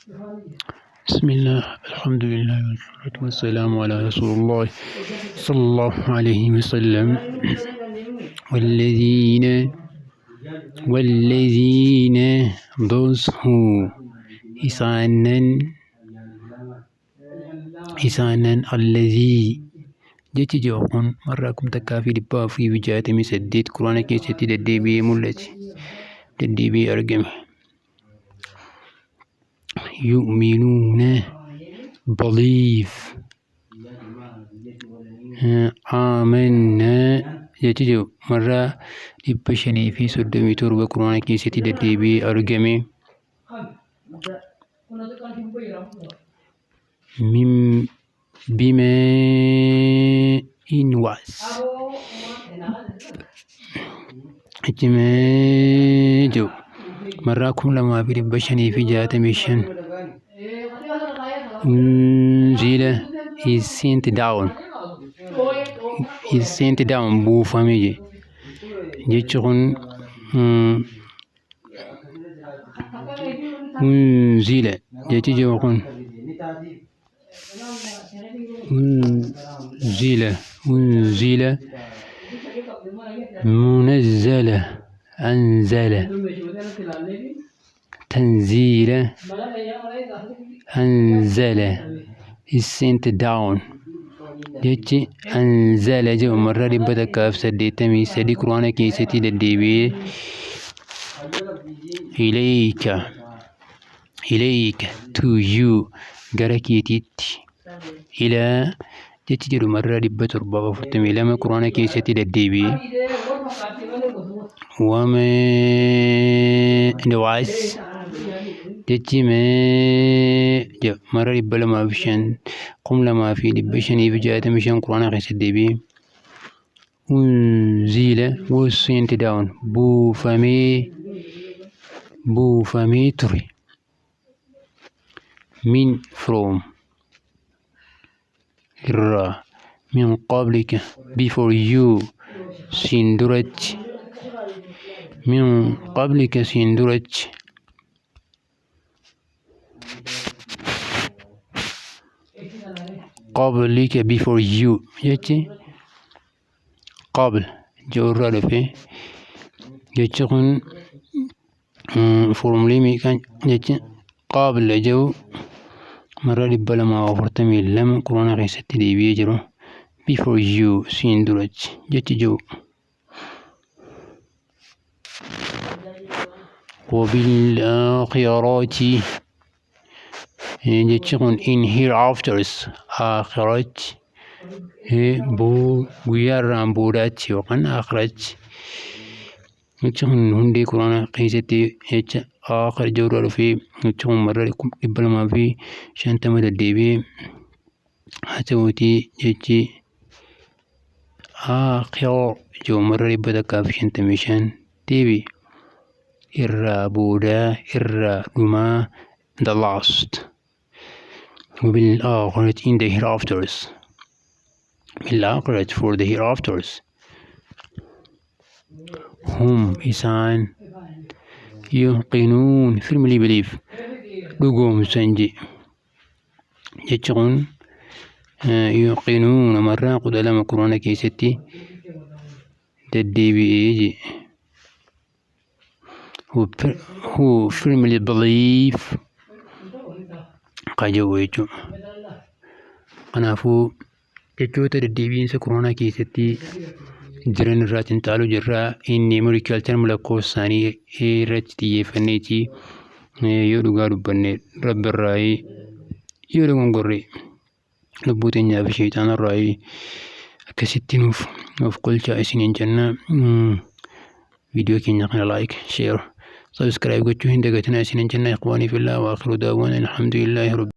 بسم الله الحمد لله والصلاة والسلام على رسول الله صلى الله عليه وسلم. والذين those who إسانا الذي jechi jookun marraa kum takkaa fi dhibbaa fi 68 quraana keessatti deddeebi'ee mul'ate, deddeebi'ee argame. yu'minuuna believe, aamannaa jechi jiru marraa 537 quraana keessatti deddeebi'ee argame. bimaa in was ijmaa jiru marraa 2565 unzila is sent down buufame jechi kun unzila jechi jiru kun unzila munazzala anzala tanzila anzala is sent down jechi anzala jiru marraa 183 quraana keessatti deddeebi'ee ilayka to you gara keetiitti ilaa jechi jedhu marraa 742 quraana keessatti deddeebi'ee was jechi marraa 205 quraana keessatti deddeebi'ee unzila was sent down buufamee ture min from irraa min qablika before you siin duratti min qablika siin duratti qablika before you jechi qabl jirurraa dhufe jechi kun formulii meeqaan jechi qabla jiru marraa 242 quraana keessatti deebi'ee jiru before you siin duratti jechi jiru. wabilaakhirati jechi kun in hereafters akhiratti guyyaa irraan boodaatti yookaan akhiratti jechi kun hundee quraana keessatti jecha akhir jirurraa dhufee jechi kun marraa 250 deddeebi'ee haa ta'uutii jechi akhir jiru marraa 155 deebi'e irraa boodaa irraa dhumaa the last. وبالآخرة in the hereafters بالآخرة for the hereafters هم إسان يوقنون firmly believe dhugoom sanji jechi kun yuqinuun marraa 12 quraana keessatti deddeebi'ee who firmly believe qaje'u jechuudha. Kanaafuu jechoota deddeebiinsa quraana keessatti jiran irraa xinxaaluu jirraa inni multicultural lakkoofsa isaanii irratti xiyyeeffanneeti yoo dhugaa dubbanne rabbi irraa yoo dogongorre lubbuu teenyaa fi sheexaana irraa akkasitti nuuf of qolchaa isiniin jenna. Viidiyoo keenya kana like, share, subscribe gochuu hin dagatinaa isiniin jenna. Ikhwaanii fillah wa akhiru daawwana alhamdulillahi rabbi